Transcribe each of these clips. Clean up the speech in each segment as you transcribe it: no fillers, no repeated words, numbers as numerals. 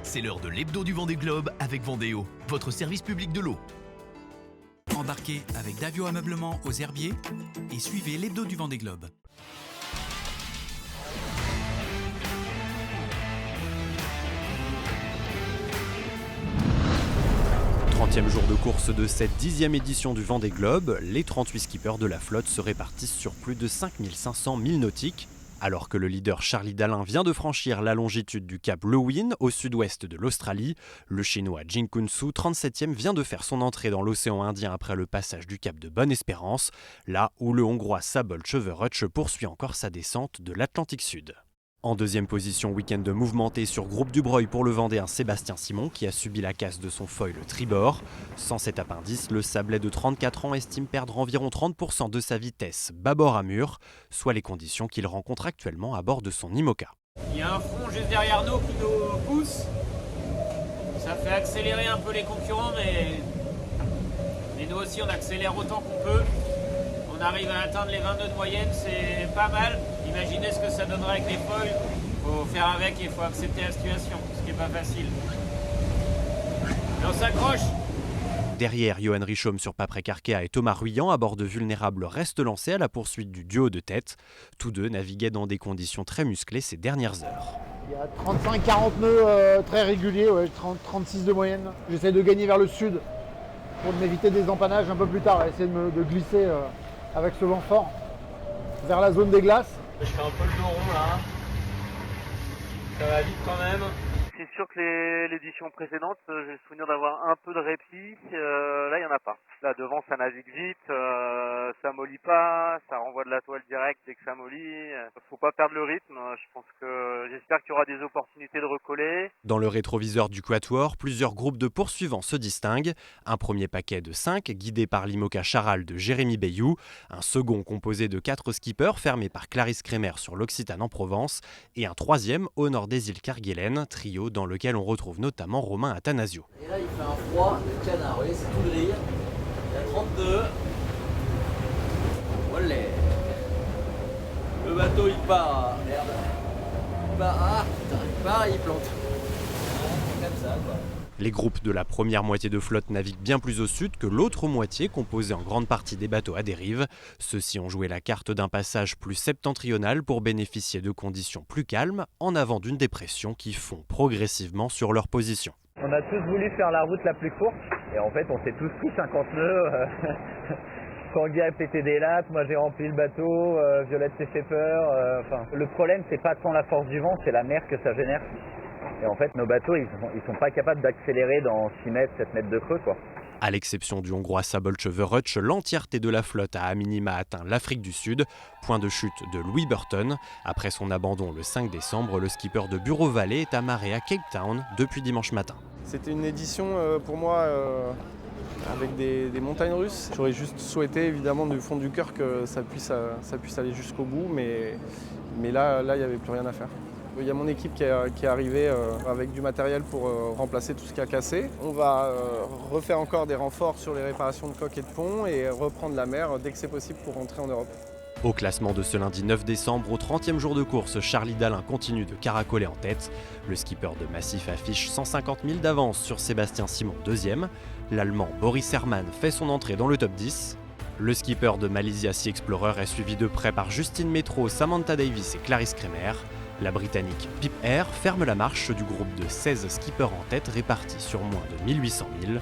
C'est l'heure de l'hebdo du Vendée Globe avec Vendéo, votre service public de l'eau. Embarquez avec Davio Ameublement aux Herbiers et suivez l'hebdo du Vendée Globe. Trentième jour de course de cette 10e édition du Vendée Globe, les 38 skippers de la flotte se répartissent sur plus de 5500 milles nautiques. Alors que le leader Charlie Dalin vient de franchir la longitude du cap Lewin au sud-ouest de l'Australie, le chinois Jing Kun-Su, 37e, vient de faire son entrée dans l'océan Indien après le passage du cap de Bonne-Espérance, là où le hongrois Szabolcs Csöveröcs poursuit encore sa descente de l'Atlantique Sud. En deuxième position, week-end mouvementé sur groupe du Breuil pour le Vendéen Sébastien Simon qui a subi la casse de son foil tribord. Sans cet appendice, le Sablais de 34 ans estime perdre environ 30% de sa vitesse bâbord à mur, soit les conditions qu'il rencontre actuellement à bord de son IMOCA. Il y a un fond juste derrière nous qui nous pousse. Ça fait accélérer un peu les concurrents, mais nous aussi on accélère autant qu'on peut. On arrive à atteindre les 22 de moyenne, c'est pas mal. Imaginez ce que ça donnerait avec les foils. Il faut faire avec et il faut accepter la situation, ce qui n'est pas facile. Et on s'accroche. Derrière, Johan Richomme sur Paprec Arkea et Thomas Ruyant à bord de Vulnérable restent lancés à la poursuite du duo de tête. Tous deux naviguaient dans des conditions très musclées ces dernières heures. Il y a 35-40 nœuds très réguliers, 30-36 de moyenne. J'essaie de gagner vers le sud pour m'éviter des empannages un peu plus tard, essayer de glisser avec ce vent fort vers la zone des glaces. Je fais un peu le dos rond là. Ça va vite quand même. C'est sûr que l'édition précédente, j'ai le souvenir d'avoir un peu de répit. Là, il n'y en a pas. Là, devant, ça navigue vite, ça mollit pas, ça renvoie de la toile directe dès que ça mollit. Faut pas perdre le rythme. Je pense que j'espère qu'il y aura des opportunités de recoller. Dans le rétroviseur du Quatuor, plusieurs groupes de poursuivants se distinguent. Un premier paquet de 5, guidé par l'IMOCA Charal de Jérémy Bayou. Un second composé de 4 skippers, fermé par Clarisse Crémer sur l'Occitane en Provence. Et un troisième au nord des îles Kerguelen, trio dans lequel on retrouve notamment Romain Attanasio. Et là il fait un froid de canard, vous voyez c'est tout gris. Il y a 32. Voilà. Le bateau il part. Merde. Il part. Ah putain, il part et il plante. Voilà, comme ça quoi. Les groupes de la première moitié de flotte naviguent bien plus au sud que l'autre moitié, composée en grande partie des bateaux à dérive. Ceux-ci ont joué la carte d'un passage plus septentrional pour bénéficier de conditions plus calmes, en avant d'une dépression qui fond progressivement sur leur position. On a tous voulu faire la route la plus courte, et en fait on s'est tous pris 50 nœuds. Tanguy a pété des lattes, moi j'ai rempli le bateau, Violette s'est fait peur. Le problème c'est pas tant la force du vent, c'est la mer que ça génère. Et en fait, nos bateaux, ils sont pas capables d'accélérer dans 6 mètres, 7 mètres de creux, quoi. À l'exception du hongrois Szabolcs Csöveröcs, l'entièreté de la flotte a à minima atteint l'Afrique du Sud, point de chute de Louis Burton. Après son abandon le 5 décembre, le skipper de Bureau Valley est amarré à Cape Town depuis dimanche matin. C'était une édition pour moi avec des montagnes russes. J'aurais juste souhaité évidemment du fond du cœur que ça puisse aller jusqu'au bout, mais là il n'y avait plus rien à faire. Il y a mon équipe qui est arrivée avec du matériel pour remplacer tout ce qui a cassé. On va refaire encore des renforts sur les réparations de coques et de ponts et reprendre la mer dès que c'est possible pour rentrer en Europe. Au classement de ce lundi 9 décembre, au 30e jour de course, Charlie Dalin continue de caracoler en tête. Le skipper de Massif affiche 150 000 d'avance sur Sébastien Simon 2e. L'Allemand Boris Herrmann fait son entrée dans le top 10. Le skipper de Malaysia Sea Explorer est suivi de près par Justine Métro, Samantha Davis et Clarisse Crémer. La Britannique Pip Air ferme la marche du groupe de 16 skippers en tête répartis sur moins de 1800 milles.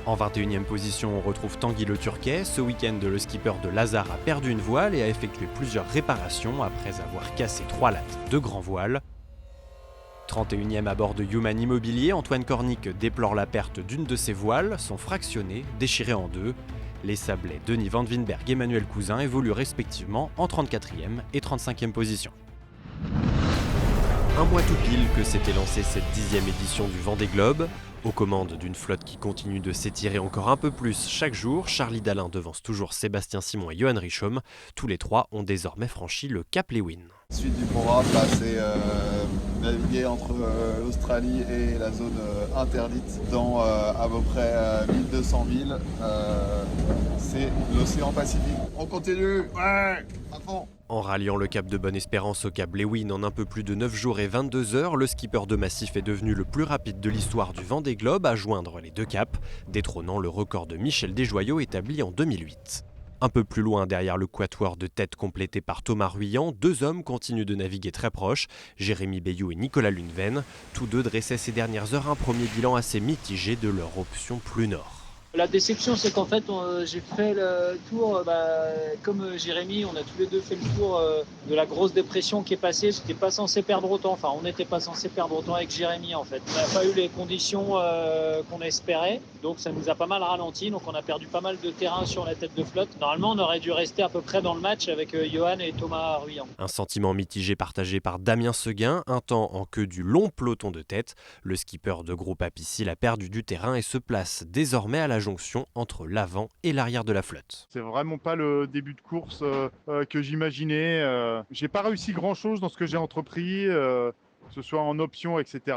En 21e position, on retrouve Tanguy le Turquet. Ce week-end, le skipper de Lazare a perdu une voile et a effectué plusieurs réparations après avoir cassé 3 lattes de grand voile. 31e à bord de Human Immobilier, Antoine Cornic déplore la perte d'une de ses voiles, sont fractionnées, déchirées en deux. Les Sablais Denis Van Winberg et Emmanuel Cousin évoluent respectivement en 34e et 35e position. Un mois tout pile que s'était lancée cette 10e édition du Vendée Globe. Aux commandes d'une flotte qui continue de s'étirer encore un peu plus chaque jour, Charlie Dalin devance toujours Sébastien Simon et Johan Richomme. Tous les trois ont désormais franchi le cap Lewin. Suite du programme, c'est naviguer entre l'Australie et la zone interdite dans à peu près 1200 milles. C'est l'océan Pacifique. On continue, ouais, à fond. En ralliant le cap de Bonne-Espérance au cap Lewin en un peu plus de 9 jours et 22 heures, le skipper de Massif est devenu le plus rapide de l'histoire du Vendée Globe à joindre les deux caps, détrônant le record de Michel Desjoyaux établi en 2008. Un peu plus loin, derrière le quatuor de tête complété par Thomas Ruyant, deux hommes continuent de naviguer très proches, Jérémy Bayou et Nicolas Luneven. Tous deux dressaient ces dernières heures un premier bilan assez mitigé de leur option plus nord. La déception, c'est qu'en fait, j'ai fait le tour, comme Jérémy, on a tous les deux fait le tour de la grosse dépression qui est passée. J'étais pas censé perdre autant, enfin, on n'était pas censé perdre autant avec Jérémy, en fait. On n'a pas eu les conditions qu'on espérait, donc ça nous a pas mal ralenti. Donc on a perdu pas mal de terrain sur la tête de flotte. Normalement, on aurait dû rester à peu près dans le match avec Johan et Thomas Ruyant. Un sentiment mitigé partagé par Damien Seguin, un temps en queue du long peloton de tête. Le skipper de groupe Apicil a perdu du terrain et se place désormais à la jonction entre l'avant et l'arrière de la flotte. C'est vraiment pas le début de course que j'imaginais. J'ai pas réussi grand chose dans ce que j'ai entrepris, que ce soit en option, etc.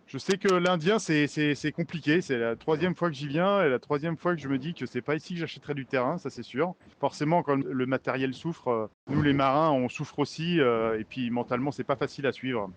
Je sais que l'Indien c'est compliqué, c'est la troisième fois que j'y viens et la troisième fois que je me dis que c'est pas ici que j'achèterai du terrain, ça c'est sûr. Forcément quand le matériel souffre, nous les marins on souffre aussi et puis mentalement c'est pas facile à suivre.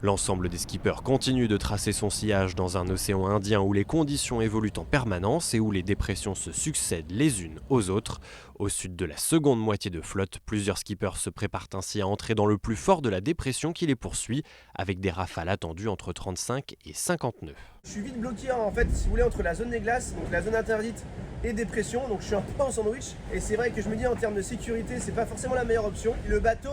L'ensemble des skippers continue de tracer son sillage dans un océan Indien où les conditions évoluent en permanence et où les dépressions se succèdent les unes aux autres. Au sud de la seconde moitié de flotte, plusieurs skippers se préparent ainsi à entrer dans le plus fort de la dépression qui les poursuit, avec des rafales attendues entre 35 et 50 nœuds. Je suis vite bloqué en fait, si vous voulez, entre la zone des glaces, donc la zone interdite, et dépression, donc je suis un peu en sandwich. Et c'est vrai que je me dis en termes de sécurité, c'est pas forcément la meilleure option. Et le bateau,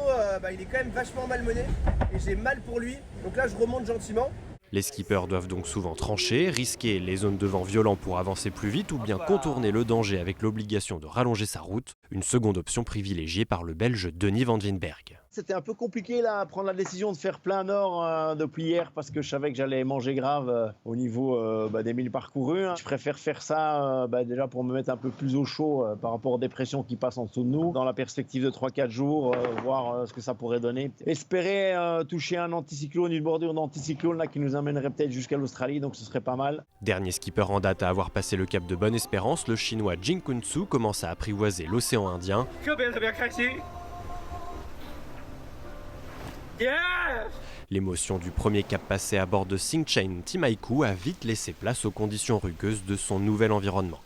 il est quand même vachement malmené et j'ai mal pour lui. Donc là, je remonte gentiment. Les skippers doivent donc souvent trancher, risquer les zones de vent violents pour avancer plus vite ou bien contourner le danger avec l'obligation de rallonger sa route, une seconde option privilégiée par le Belge Denis Van Winberg. C'était un peu compliqué là, à prendre la décision de faire plein nord depuis hier parce que je savais que j'allais manger grave au niveau des 1000 parcourus. Je préfère faire ça déjà pour me mettre un peu plus au chaud par rapport aux dépressions qui passent en dessous de nous. Dans la perspective de 3-4 jours, voir ce que ça pourrait donner. Espérer toucher un anticyclone, une bordure d'anticyclone là, qui nous amènerait peut-être jusqu'à l'Australie, donc ce serait pas mal. Dernier skipper en date à avoir passé le cap de Bonne-Espérance, le chinois Jing Kun-Su commence à apprivoiser l'océan Indien. L'émotion du premier cap passé à bord de Singchain Timaikou a vite laissé place aux conditions rugueuses de son nouvel environnement.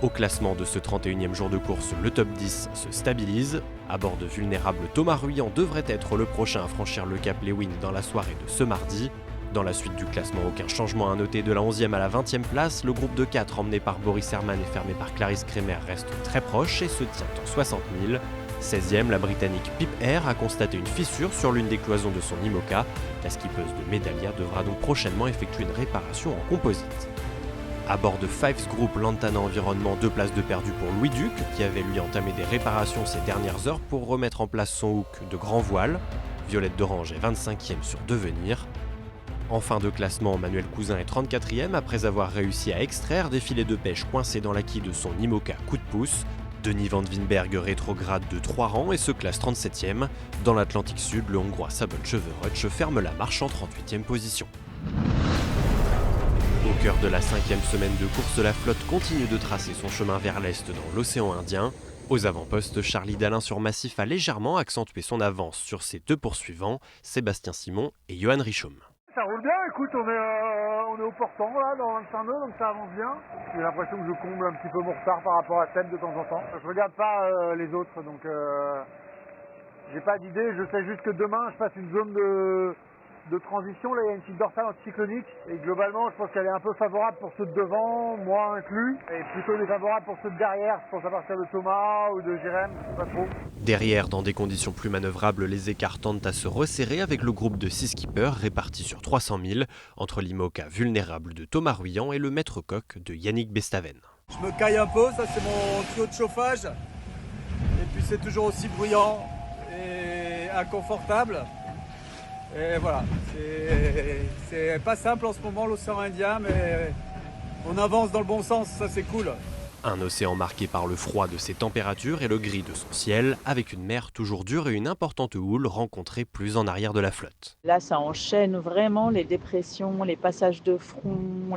Au classement de ce 31e jour de course, le top 10 se stabilise. À bord de Vulnérable, Thomas Ruyant devrait être le prochain à franchir le cap Lewin dans la soirée de ce mardi. Dans la suite du classement, aucun changement à noter de la 11e à la 20e place. Le groupe de 4 emmené par Boris Herman et fermé par Clarisse Kremer reste très proche et se tient en 60 000. 16e, la Britannique Pip Air a constaté une fissure sur l'une des cloisons de son IMOCA. La skippeuse de Medallia devra donc prochainement effectuer une réparation en composite. À bord de Fives Group Lantana Environnement, 2 places de perdu pour Louis Duc, qui avait lui entamé des réparations ces dernières heures pour remettre en place son hook de grand voile. Violette d'Orange est 25e sur Devenir. En fin de classement, Manuel Cousin est 34e après avoir réussi à extraire des filets de pêche coincés dans la quille de son IMOCA coup de pouce. Denis Van Winberg rétrograde de 3 rangs et se classe 37e. Dans l'Atlantique Sud, le Hongrois Sabon Cheverutch ferme la marche en 38e position. Au cœur de la 5e semaine de course, la flotte continue de tracer son chemin vers l'est dans l'océan Indien. Aux avant-postes, Charlie Dalin sur Massif a légèrement accentué son avance sur ses deux poursuivants, Sébastien Simon et Johan Richomme. Ça roule bien, écoute, on est au portant là, dans 25 nœuds, donc ça avance bien. J'ai l'impression que je comble un petit peu mon retard par rapport à Seb de temps en temps. Je regarde pas les autres, donc j'ai pas d'idée. Je sais juste que demain, je passe une zone de transition. Là, il y a une petite dorsale anticyclonique. Et globalement, je pense qu'elle est un peu favorable pour ceux de devant, moi inclus. Et plutôt défavorable pour ceux de derrière. Je pense à partir de Thomas ou de Jérém, je sais pas trop. Derrière, dans des conditions plus manœuvrables, les écarts tendent à se resserrer avec le groupe de 6 skippers répartis sur 300 000 entre l'IMOCA Vulnérable de Thomas Ruyant et le maître coq de Yannick Bestaven. Je me caille un peu, ça c'est mon tuyau de chauffage. Et puis c'est toujours aussi bruyant et inconfortable. Et voilà, c'est pas simple en ce moment l'océan Indien, mais on avance dans le bon sens, ça c'est cool. Un océan marqué par le froid de ses températures et le gris de son ciel, avec une mer toujours dure et une importante houle rencontrée plus en arrière de la flotte. Là, ça enchaîne vraiment les dépressions, les passages de front,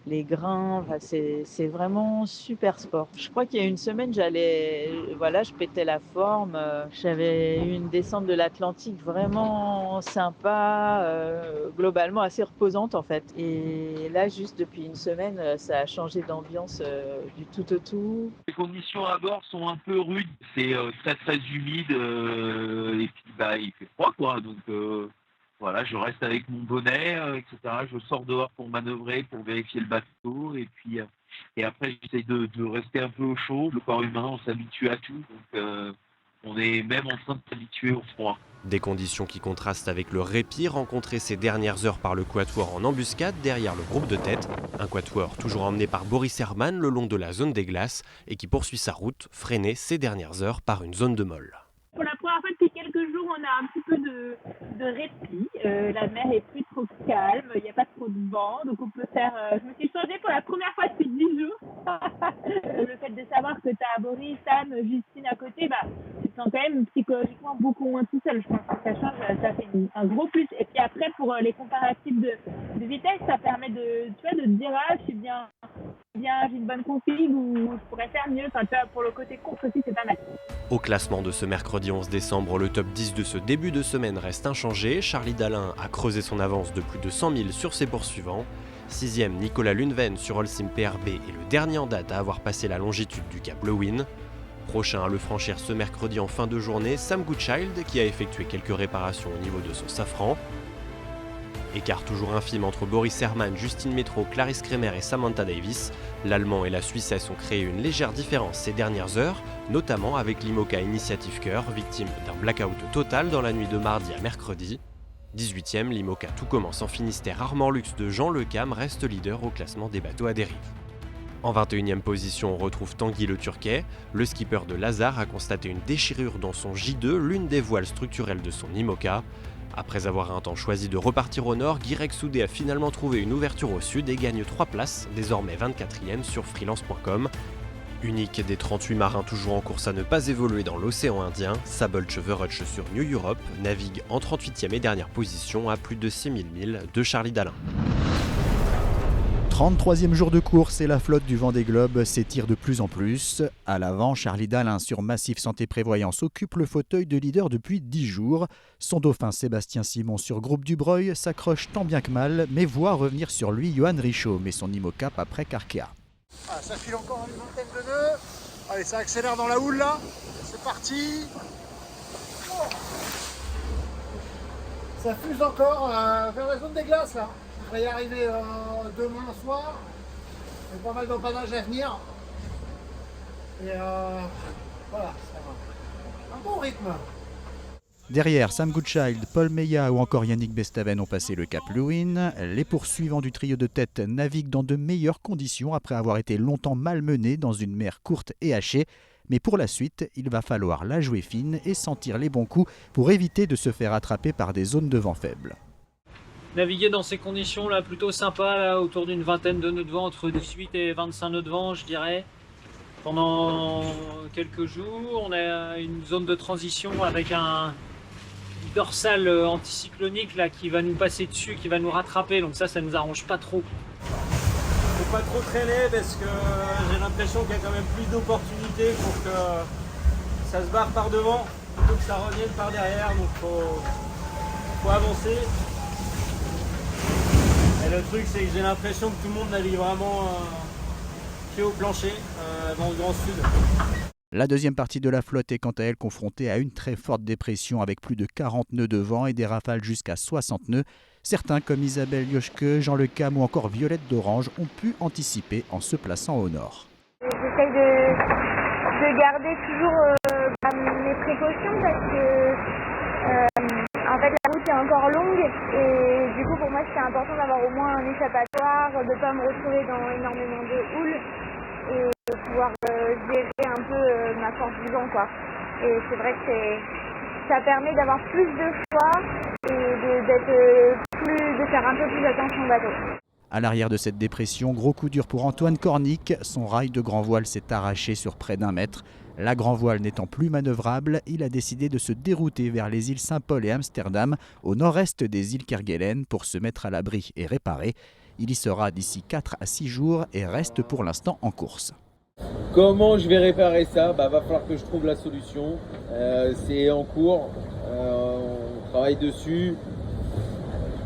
les grains. Enfin, c'est vraiment super sport. Je crois qu'il y a une semaine, je pétais la forme. J'avais eu une descente de l'Atlantique vraiment sympa, globalement assez reposante en fait. Et là, juste depuis une semaine, ça a changé d'ambiance du tout au tout. Les conditions à bord sont un peu rudes. C'est très très humide et puis il fait froid quoi. Donc voilà, je reste avec mon bonnet, etc. Je sors dehors pour manœuvrer, pour vérifier le bateau et après j'essaie de rester un peu au chaud. Le corps humain, on s'habitue à tout. Donc on est même en train de s'habituer au froid. Des conditions qui contrastent avec le répit rencontré ces dernières heures par le quatuor en embuscade derrière le groupe de tête. Un quatuor toujours emmené par Boris Herrmann le long de la zone des glaces et qui poursuit sa route, freiné ces dernières heures par une zone de molle. Pour la première fois depuis quelques jours, on a un petit peu de répit. La mer est plus trop calme, il n'y a pas trop de vent, donc on peut faire... je me suis changée pour la première fois depuis 10 jours. Le fait de savoir que tu as Boris, Sam, Justine à côté, tu te sens quand même psychologiquement beaucoup moins tout seul. Je pense que ça change, ça fait un gros plus. Et puis après, pour les comparatifs de vitesse, ça permet de te dire, je suis bien, j'ai une bonne config ou je pourrais faire mieux. Enfin, pour le côté course aussi, c'est pas mal. Au classement de ce mercredi 11 décembre, le top 10 de ce début de semaine reste inchangé. Charlie Dalin a creusé son avance de plus de 100 000 sur ses poursuivants. 6e, Nicolas Luneven sur Holcim PRB est le dernier en date à avoir passé la longitude du cap Lewin. Prochain à le franchir ce mercredi en fin de journée, Sam Goodchild qui a effectué quelques réparations au niveau de son safran. Écart toujours infime entre Boris Herrmann, Justine Métro, Clarisse Kremer et Samantha Davis. L'Allemand et la Suissesse ont créé une légère différence ces dernières heures, notamment avec l'IMOCA Initiative Cœur, victime d'un blackout total dans la nuit de mardi à mercredi. 18e, l'IMOCA Tout commence en Finistère Armand Luxe de Jean Lecam reste leader au classement des bateaux à dérive. En 21e position, on retrouve Tanguy le Turquet. Le skipper de Lazare a constaté une déchirure dans son J2, l'une des voiles structurelles de son IMOCA. Après avoir un temps choisi de repartir au nord, Guirec Soudé a finalement trouvé une ouverture au sud et gagne 3 places, désormais 24e sur freelance.com. Unique des 38 marins toujours en course à ne pas évoluer dans l'océan Indien, Sable Cheverutch sur New Europe navigue en 38e et dernière position à plus de 6000 milles de Charlie Dalin. 33e jour de course et la flotte du Vendée Globe s'étire de plus en plus. À l'avant, Charlie Dalin sur Massif Santé Prévoyance occupe le fauteuil de leader depuis 10 jours. Son dauphin Sébastien Simon sur Groupe Dubreuil s'accroche tant bien que mal, mais voit revenir sur lui Johan Richaud, mais son IMOCA après Karkea. Ah, ça file encore une vingtaine de nœuds. Allez, ça accélère dans la houle là. C'est parti. Oh. Ça fuse encore vers la zone des glaces là. On va y arriver demain soir. Il y a pas mal d'empannage à venir. Et voilà, ça va. Un bon rythme. Derrière, Sam Goodchild, Paul Meillat ou encore Yannick Bestaven ont passé le cap Lewin. Les poursuivants du trio de tête naviguent dans de meilleures conditions après avoir été longtemps malmenés dans une mer courte et hachée. Mais pour la suite, il va falloir la jouer fine et sentir les bons coups pour éviter de se faire attraper par des zones de vent faibles. Naviguer dans ces conditions là plutôt sympa, là, autour d'une vingtaine de nœuds de vent, entre 18 et 25 nœuds de vent je dirais. Pendant quelques jours, on a une zone de transition avec un dorsal anticyclonique là, qui va nous passer dessus, qui va nous rattraper, donc ça nous arrange pas trop. Faut pas trop traîner parce que j'ai l'impression qu'il y a quand même plus d'opportunités pour que ça se barre par devant plutôt que ça revienne par derrière, donc faut avancer. Et le truc c'est que j'ai l'impression que tout le monde navigue vraiment pied au plancher dans le Grand Sud. La deuxième partie de la flotte est quant à elle confrontée à une très forte dépression avec plus de 40 nœuds de vent et des rafales jusqu'à 60 nœuds. Certains comme Isabelle Yoshke, Jean Lecam ou encore Violette d'Orange ont pu anticiper en se plaçant au nord. J'essaye de garder toujours mes précautions parce que en fait la route est encore longue et du coup pour moi c'était important d'avoir au moins un échappatoire, de ne pas me retrouver dans énormément de houle et de pouvoir gérer un peu ma force du vent quoi. Et c'est vrai que ça permet d'avoir plus de choix et de faire un peu plus attention au bateau. À l'arrière de cette dépression, gros coup dur pour Antoine Cornic. Son rail de grand voile s'est arraché sur près d'1 mètre. La grand voile n'étant plus manœuvrable, il a décidé de se dérouter vers les îles Saint-Paul et Amsterdam, au nord-est des îles Kerguelen, pour se mettre à l'abri et réparer. Il y sera d'ici 4 à 6 jours et reste pour l'instant en course. Comment je vais réparer ça? Va falloir que je trouve la solution. C'est en cours, on travaille dessus.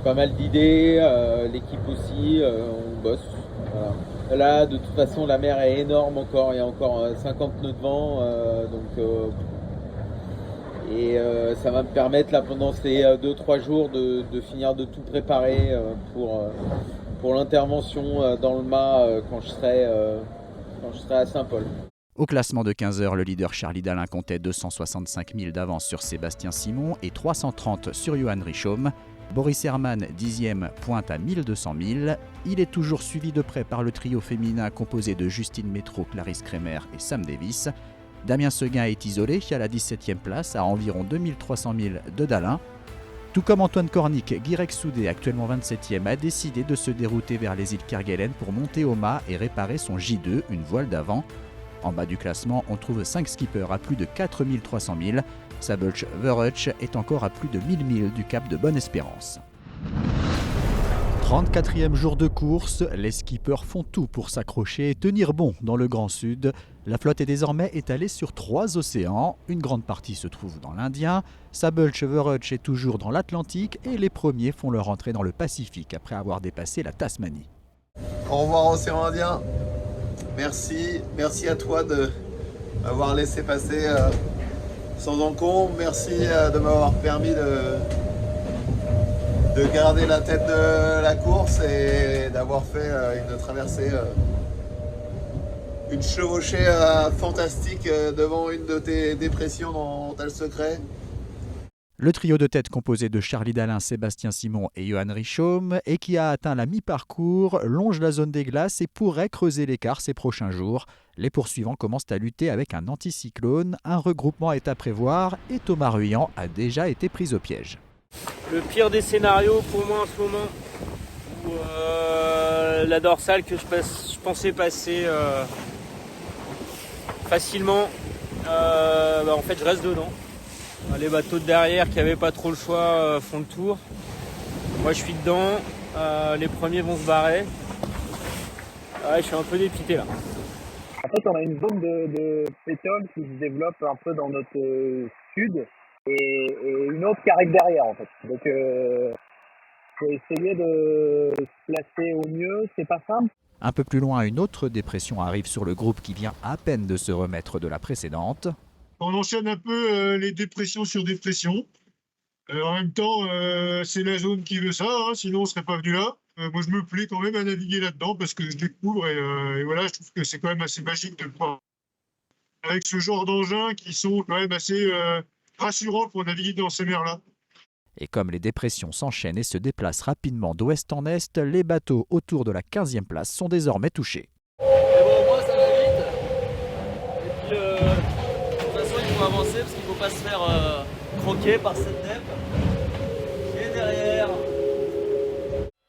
Pas mal d'idées, l'équipe aussi, on bosse. Voilà. Là, de toute façon, la mer est énorme encore, il y a encore 50 nœuds de vent, ça va me permettre là pendant ces 2-3 jours de finir de tout préparer pour l'intervention dans le mât quand je serai à Saint-Paul. Au classement de 15 heures, le leader Charlie Dalin comptait 265 000 d'avance sur Sébastien Simon et 330 sur Johan Richomme. Boris Herrmann, 10e, pointe à 1200 000. Il est toujours suivi de près par le trio féminin composé de Justine Métro, Clarisse Kremer et Sam Davis. Damien Seguin est isolé à la 17e place à environ 2300 000 de Dalin. Tout comme Antoine Cornic, Guirec Soudé, actuellement 27e, a décidé de se dérouter vers les îles Kerguelen pour monter au mât et réparer son J2, une voile d'avant. En bas du classement, on trouve 5 skippers à plus de 4300 000. Sabulch Verhutch est encore à plus de 1000 milles du cap de Bonne-Espérance. 34e jour de course, les skippers font tout pour s'accrocher et tenir bon dans le Grand Sud. La flotte est désormais étalée sur 3 océans. Une grande partie se trouve dans l'Indien. Sabulch Verhutch est toujours dans l'Atlantique et les premiers font leur entrée dans le Pacifique après avoir dépassé la Tasmanie. Au revoir Océan Indien. Merci à toi de m'avoir laissé passer sans encombre. Merci de m'avoir permis de garder la tête de la course et d'avoir fait une traversée, une chevauchée fantastique devant une de tes dépressions dont t'as le secret. Le trio de tête composé de Charlie Dalin, Sébastien Simon et Johan Richomme, et qui a atteint la mi-parcours, longe la zone des glaces et pourrait creuser l'écart ces prochains jours. Les poursuivants commencent à lutter avec un anticyclone. Un regroupement est à prévoir et Thomas Ruyant a déjà été pris au piège. Le pire des scénarios pour moi en ce moment, où la dorsale que je pensais passer facilement, en fait je reste dedans. Les bateaux de derrière qui n'avaient pas trop le choix font le tour. Moi je suis dedans, les premiers vont se barrer. Ouais, je suis un peu dépité là. En fait, on a une zone de pétrole qui se développe un peu dans notre sud et une autre qui arrive derrière en fait. Donc, faut essayer de se placer au mieux, c'est pas simple. Un peu plus loin, une autre dépression arrive sur le groupe qui vient à peine de se remettre de la précédente. On enchaîne un peu les dépressions sur dépressions. En même temps, c'est la zone qui veut ça, hein, sinon on ne serait pas venu là. Moi, je me plais quand même à naviguer là-dedans parce que je découvre et voilà, je trouve que c'est quand même assez magique de pouvoir avec ce genre d'engins qui sont quand même assez rassurants pour naviguer dans ces mers-là. Et comme les dépressions s'enchaînent et se déplacent rapidement d'ouest en est, les bateaux autour de la 15e place sont désormais touchés. Mais bon, au moins ça va vite. Et puis, de toute façon, il faut avancer parce qu'il ne faut pas se faire croquer par cette dep qui est derrière.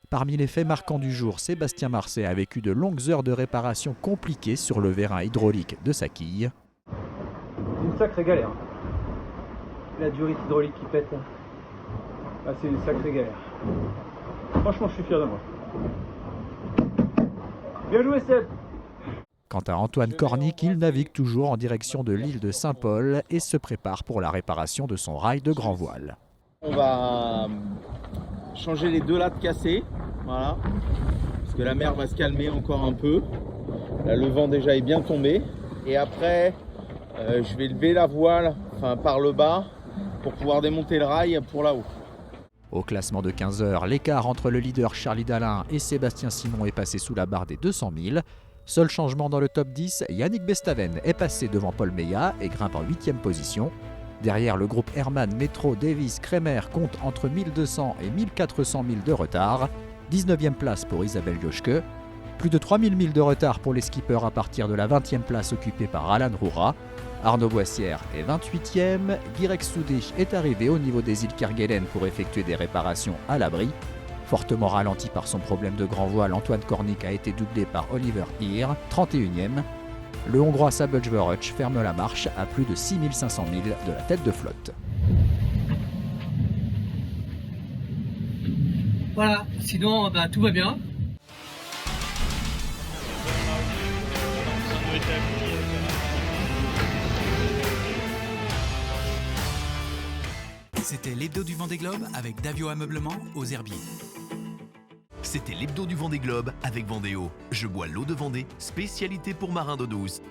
Parmi les faits marquants du jour, Sébastien Marcet a vécu de longues heures de réparation compliquées sur le vérin hydraulique de sa quille. C'est une sacrée galère. La durite hydraulique qui pète, ah, c'est une sacrée galère. Franchement, je suis fier de moi. Bien joué, Seb! Quant à Antoine Cornic, il navigue toujours en direction de l'île de Saint-Paul et se prépare pour la réparation de son rail de grand voile. On va changer les 2 lattes cassées, voilà, parce que la mer va se calmer encore un peu. Là, le vent déjà est bien tombé. Et après, je vais lever la voile par le bas pour pouvoir démonter le rail pour là-haut. Au classement de 15 heures, l'écart entre le leader Charlie Dalin et Sébastien Simon est passé sous la barre des 200 000. Seul changement dans le top 10, Yannick Bestaven est passé devant Paul Meillat et grimpe en 8e position. Derrière, le groupe Herrmann, Métro, Davis, Kremer compte entre 1200 et 1400 000 de retard. 19e place pour Isabelle Joschke. Plus de 3000 milles de retard pour les skippers à partir de la 20e place occupée par Alan Roura. Arnaud Boissière est 28e. Guirec Soudé est arrivé au niveau des îles Kerguelen pour effectuer des réparations à l'abri. Fortement ralenti par son problème de grand voile, Antoine Kornik a été doublé par Oliver Heer, 31e. Le Hongrois Szabolcs Vörös ferme la marche à plus de 6500 milles de la tête de flotte. Voilà, sinon tout va bien. C'était l'hebdo du Vendée Globe avec Davio Ameublement aux Herbiers. C'était l'hebdo du Vendée Globe avec Vendéo. Je bois l'eau de Vendée, spécialité pour marins d'eau douce.